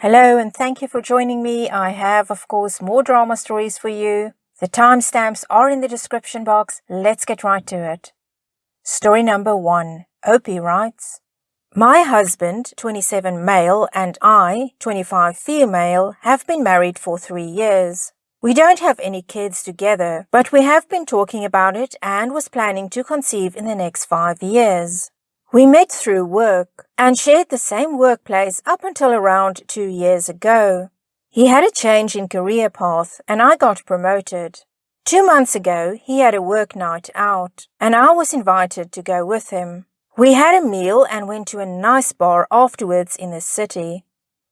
Hello and thank you for joining me. I have, of course, more drama stories for you. The timestamps are in the description box. Let's get right to it. Story number 1. Opie writes, My husband, 27 male, and I, 25 female, have been married for 3 years. We don't have any kids together, but we have been talking about it and was planning to conceive in the next 5 years. We met through work and shared the same workplace up until around 2 years ago. He had a change in career path and I got promoted. 2 months ago, he had a work night out and I was invited to go with him. We had a meal and went to a nice bar afterwards in the city.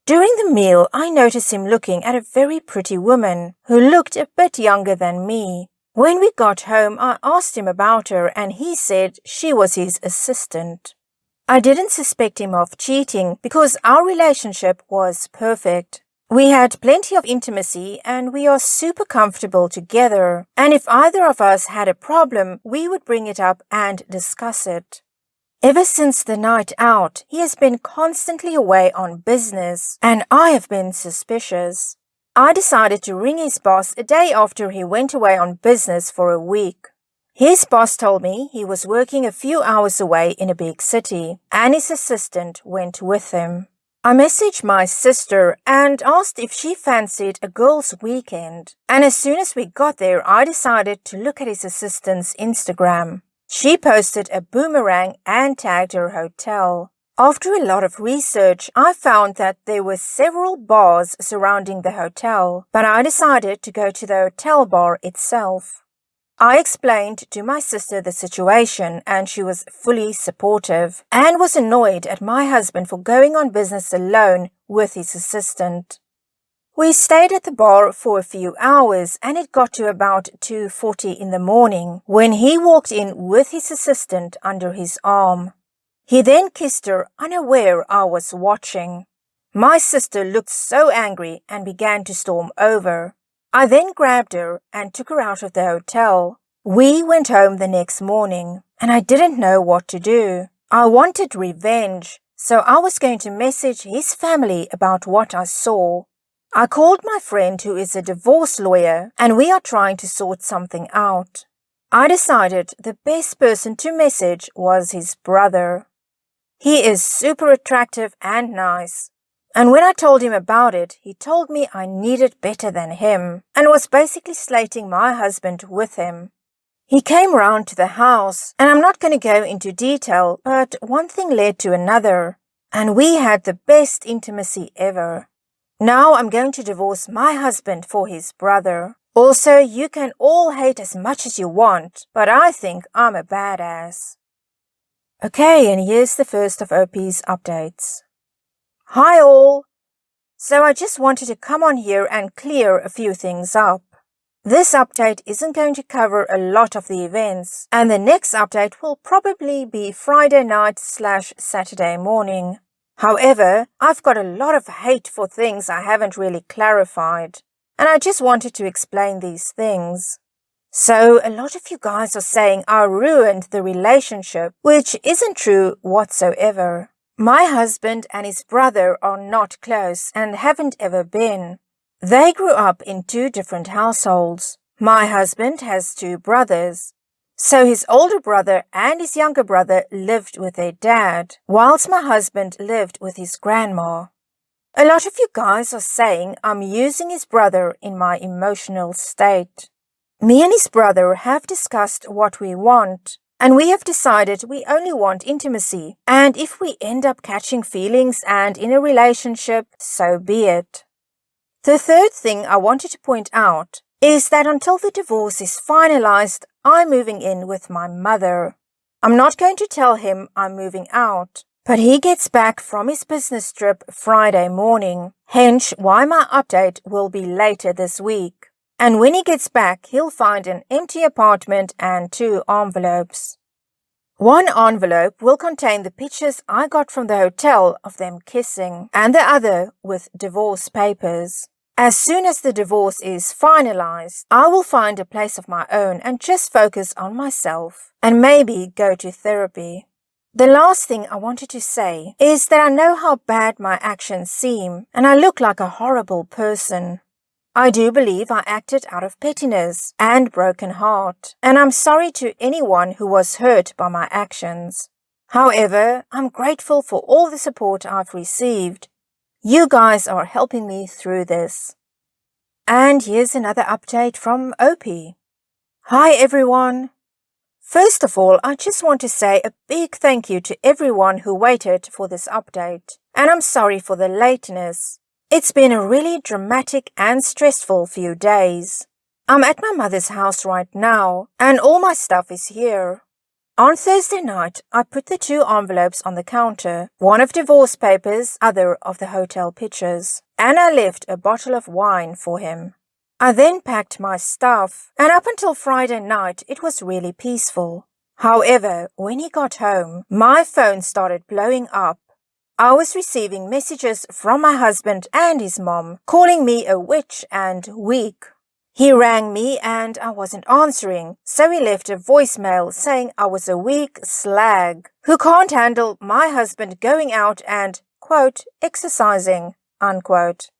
During the meal, I noticed him looking at a very pretty woman who looked a bit younger than me. When we got home, I asked him about her and he said she was his assistant. I didn't suspect him of cheating because our relationship was perfect. We had plenty of intimacy and we are super comfortable together. And if either of us had a problem, we would bring it up and discuss it. Ever since the night out, he has been constantly away on business and I have been suspicious. I decided to ring his boss a day after he went away on business for a week. His boss told me he was working a few hours away in a big city and his assistant went with him. I messaged my sister and asked if she fancied a girls' weekend. And as soon as we got there, I decided to look at his assistant's Instagram. She posted a boomerang and tagged her hotel. After a lot of research, I found that there were several bars surrounding the hotel, but I decided to go to the hotel bar itself. I explained to my sister the situation and she was fully supportive and was annoyed at my husband for going on business alone with his assistant. We stayed at the bar for a few hours and it got to about 2:40 in the morning when he walked in with his assistant under his arm. He then kissed her, unaware I was watching. My sister looked so angry and began to storm over. I then grabbed her and took her out of the hotel. We went home the next morning and I didn't know what to do. I wanted revenge, so I was going to message his family about what I saw. I called my friend who is a divorce lawyer and we are trying to sort something out. I decided the best person to message was his brother. He is super attractive and nice. And when I told him about it, he told me I needed better than him and was basically slating my husband with him. He came round to the house and I'm not going to go into detail, but one thing led to another and we had the best intimacy ever. Now I'm going to divorce my husband for his brother. Also, you can all hate as much as you want, but I think I'm a badass. Okay, and here's the first of Opie's updates. Hi all! So I just wanted to come on here and clear a few things up. This update isn't going to cover a lot of the events, and the next update will probably be Friday night/Saturday morning. However, I've got a lot of hate for things I haven't really clarified, and I just wanted to explain these things. So, a lot of you guys are saying I ruined the relationship, which isn't true whatsoever. My husband and his brother are not close and haven't ever been. They grew up in 2 different households. My husband has 2 brothers. So his older brother and his younger brother lived with their dad, whilst my husband lived with his grandma. A lot of you guys are saying I'm using his brother in my emotional state. Me and his brother have discussed what we want, and we have decided we only want intimacy, and if we end up catching feelings and in a relationship, so be it. The third thing I wanted to point out is that until the divorce is finalized, I'm moving in with my mother. I'm not going to tell him I'm moving out, but he gets back from his business trip Friday morning, hence why my update will be later this week. And when he gets back, he'll find an empty apartment and 2 envelopes. One envelope will contain the pictures I got from the hotel of them kissing, and the other with divorce papers. As soon as the divorce is finalized, I will find a place of my own and just focus on myself, and maybe go to therapy. The last thing I wanted to say is that I know how bad my actions seem, and I look like a horrible person. I do believe I acted out of pettiness and broken heart, and I'm sorry to anyone who was hurt by my actions. However, I'm grateful for all the support I've received. You guys are helping me through this. And here's another update from Opie. Hi everyone. First of all, I just want to say a big thank you to everyone who waited for this update, and I'm sorry for the lateness. It's been a really dramatic and stressful few days. I'm at my mother's house right now, and all my stuff is here. On Thursday night, I put the 2 envelopes on the counter, one of divorce papers, other of the hotel pictures, and I left a bottle of wine for him. I then packed my stuff, and up until Friday night, it was really peaceful. However, when he got home, my phone started blowing up. I was receiving messages from my husband and his mom, calling me a witch and weak. He rang me and I wasn't answering, so he left a voicemail saying I was a weak slag who can't handle my husband going out and, quote, exercising, unquote.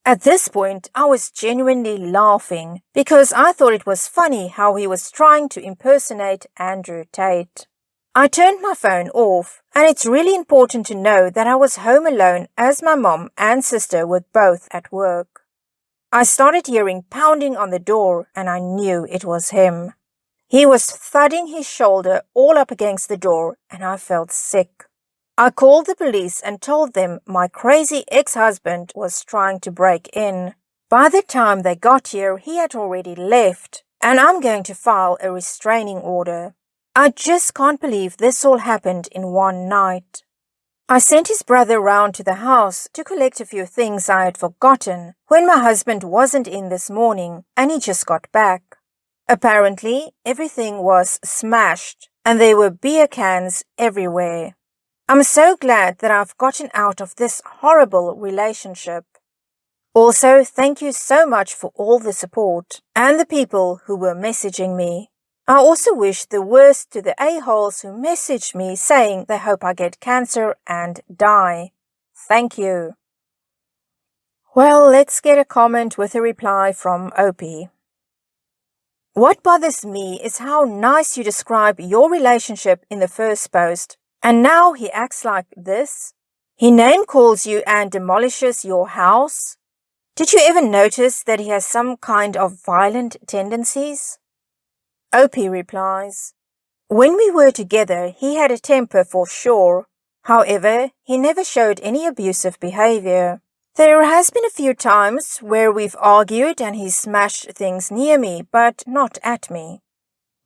At this point, I was genuinely laughing because I thought it was funny how he was trying to impersonate Andrew Tate. I turned my phone off, and it's really important to know that I was home alone as my mom and sister were both at work. I started hearing pounding on the door, and I knew it was him. He was thudding his shoulder all up against the door, and I felt sick. I called the police and told them my crazy ex-husband was trying to break in. By the time they got here, he had already left, and I'm going to file a restraining order. I just can't believe this all happened in one night. I sent his brother round to the house to collect a few things I had forgotten when my husband wasn't in this morning and he just got back. Apparently, everything was smashed and there were beer cans everywhere. I'm so glad that I've gotten out of this horrible relationship. Also, thank you so much for all the support and the people who were messaging me. I also wish the worst to the a-holes who messaged me saying they hope I get cancer and die. Thank you. Well, let's get a comment with a reply from Opie. What bothers me is how nice you describe your relationship in the first post, and now he acts like this. He name calls you and demolishes your house. Did you ever notice that he has some kind of violent tendencies? Opie replies, when we were together, he had a temper for sure. However, he never showed any abusive behavior. There has been a few times where we've argued and he's smashed things near me, but not at me.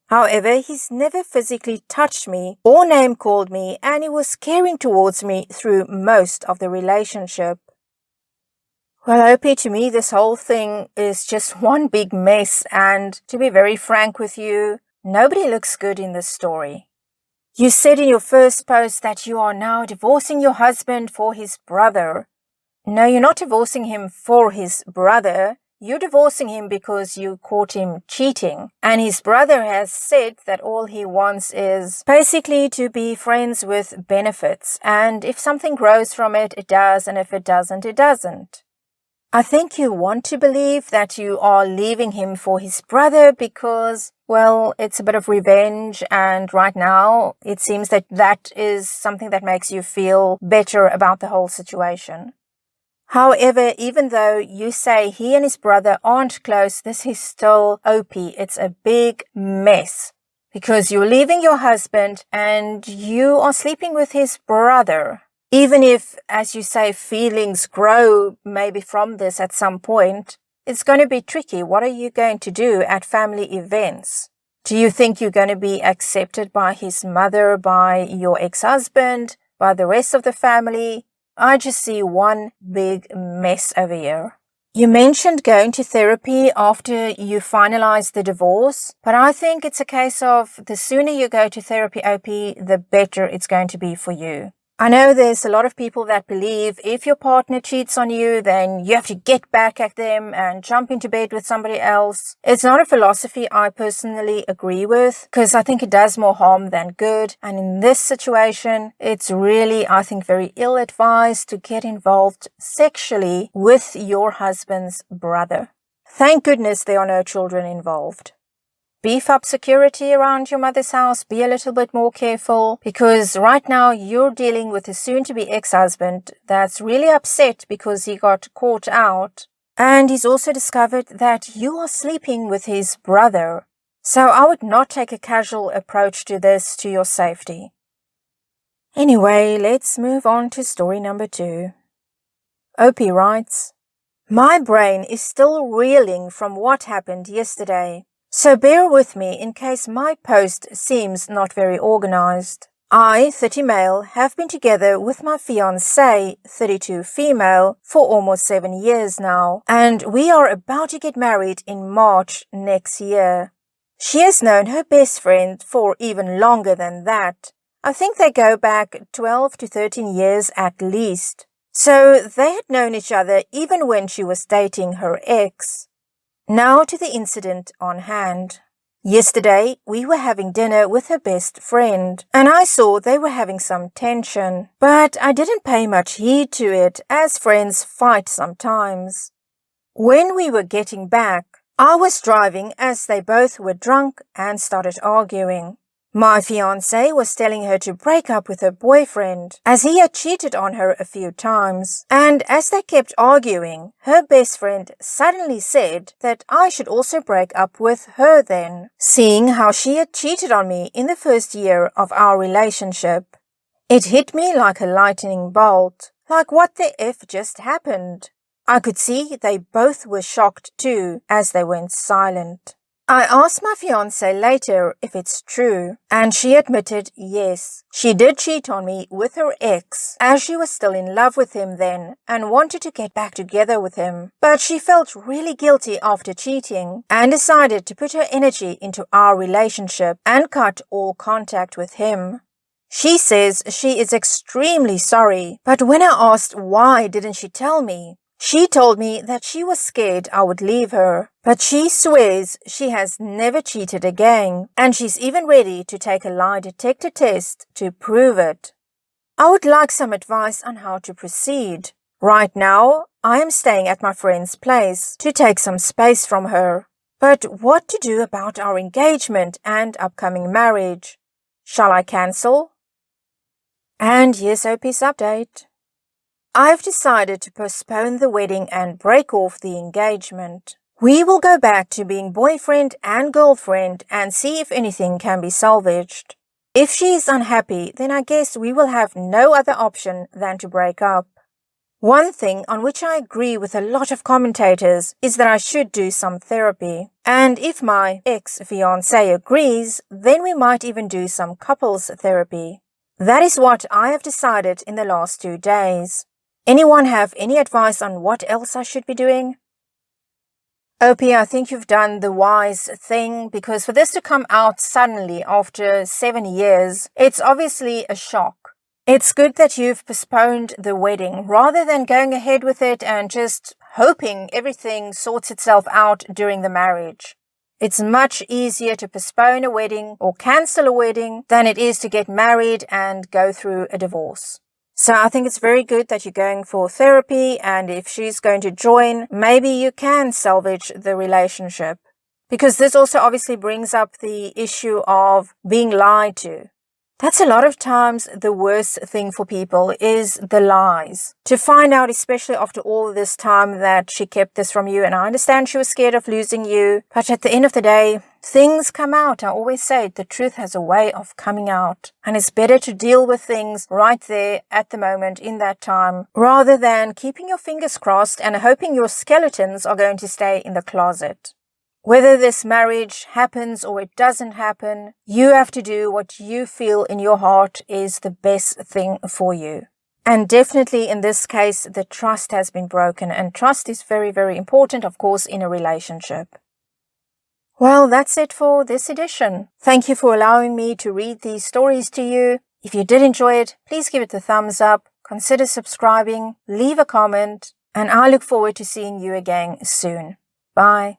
However, he's never physically touched me or name-called me, and he was caring towards me through most of the relationship. Well, Opie, to me, this whole thing is just one big mess, and to be very frank with you, nobody looks good in this story. You said in your first post that you are now divorcing your husband for his brother. No, you're not divorcing him for his brother. You're divorcing him because you caught him cheating. And his brother has said that all he wants is basically to be friends with benefits. And if something grows from it, it does. And if it doesn't, it doesn't. I think you want to believe that you are leaving him for his brother because, well, it's a bit of revenge, and right now it seems that that is something that makes you feel better about the whole situation. However, even though you say he and his brother aren't close, this is still Opie. It's a big mess because you're leaving your husband and you are sleeping with his brother. Even if, as you say, feelings grow maybe from this at some point, it's going to be tricky. What are you going to do at family events? Do you think you're going to be accepted by his mother, by your ex-husband, by the rest of the family? I just see one big mess over here. You mentioned going to therapy after you finalize the divorce, but I think it's a case of the sooner you go to therapy, OP, the better it's going to be for you. I know there's a lot of people that believe if your partner cheats on you, then you have to get back at them and jump into bed with somebody else. It's not a philosophy I personally agree with, because I think it does more harm than good. And in this situation, it's really, I think, very ill-advised to get involved sexually with your husband's brother. Thank goodness there are no children involved. Beef up security around your mother's house, be a little bit more careful, because right now you're dealing with a soon-to-be ex-husband that's really upset because he got caught out, and he's also discovered that you are sleeping with his brother. So I would not take a casual approach to this to your safety. Anyway, let's move on to story number 2. Opie writes, "My brain is still reeling from what happened yesterday. So bear with me in case my post seems not very organized. I, 30 male, have been together with my fiancée, 32 female, for almost 7 years now, and we are about to get married in March next year. She has known her best friend for even longer than that. I think they go back 12 to 13 years at least. So they had known each other even when she was dating her ex. Now to the incident on hand. Yesterday, we were having dinner with her best friend, and I saw they were having some tension, but I didn't pay much heed to it, as friends fight sometimes. When we were getting back, I was driving as they both were drunk and started arguing. My fiancé was telling her to break up with her boyfriend, as he had cheated on her a few times. And as they kept arguing, her best friend suddenly said that I should also break up with her then, seeing how she had cheated on me in the first year of our relationship. It hit me like a lightning bolt, like what the F just happened. I could see they both were shocked too, as they went silent. I asked my fiancée later if it's true, and she admitted yes. She did cheat on me with her ex, as she was still in love with him then and wanted to get back together with him. But she felt really guilty after cheating and decided to put her energy into our relationship and cut all contact with him. She says she is extremely sorry, but when I asked why didn't she tell me, she told me that she was scared I would leave her, but she swears she has never cheated again, and she's even ready to take a lie detector test to prove it. I would like some advice on how to proceed. Right now, I am staying at my friend's place to take some space from her. But what to do about our engagement and upcoming marriage? Shall I cancel? And yes, OP's update. I've decided to postpone the wedding and break off the engagement. We will go back to being boyfriend and girlfriend and see if anything can be salvaged. If she is unhappy, then I guess we will have no other option than to break up. One thing on which I agree with a lot of commentators is that I should do some therapy. And if my ex-fiancé agrees, then we might even do some couples therapy. That is what I have decided in the last 2 days. Anyone have any advice on what else I should be doing? Opie, I think you've done the wise thing, because for this to come out suddenly after 7 years, it's obviously a shock. It's good that you've postponed the wedding rather than going ahead with it and just hoping everything sorts itself out during the marriage. It's much easier to postpone a wedding or cancel a wedding than it is to get married and go through a divorce. So I think it's very good that you're going for therapy, and if she's going to join, maybe you can salvage the relationship. Because this also obviously brings up the issue of being lied to. That's a lot of times the worst thing for people is the lies. To find out, especially after all this time, that she kept this from you, and I understand she was scared of losing you, but at the end of the day, things come out. I always say the truth has a way of coming out, and it's better to deal with things right there at the moment in that time, rather than keeping your fingers crossed and hoping your skeletons are going to stay in the closet. Whether this marriage happens or it doesn't happen, you have to do what you feel in your heart is the best thing for you. And definitely in this case, the trust has been broken, and trust is very, very important, of course, in a relationship. Well, that's it for this edition. Thank you for allowing me to read these stories to you. If you did enjoy it, please give it a thumbs up, consider subscribing, leave a comment, and I look forward to seeing you again soon. Bye.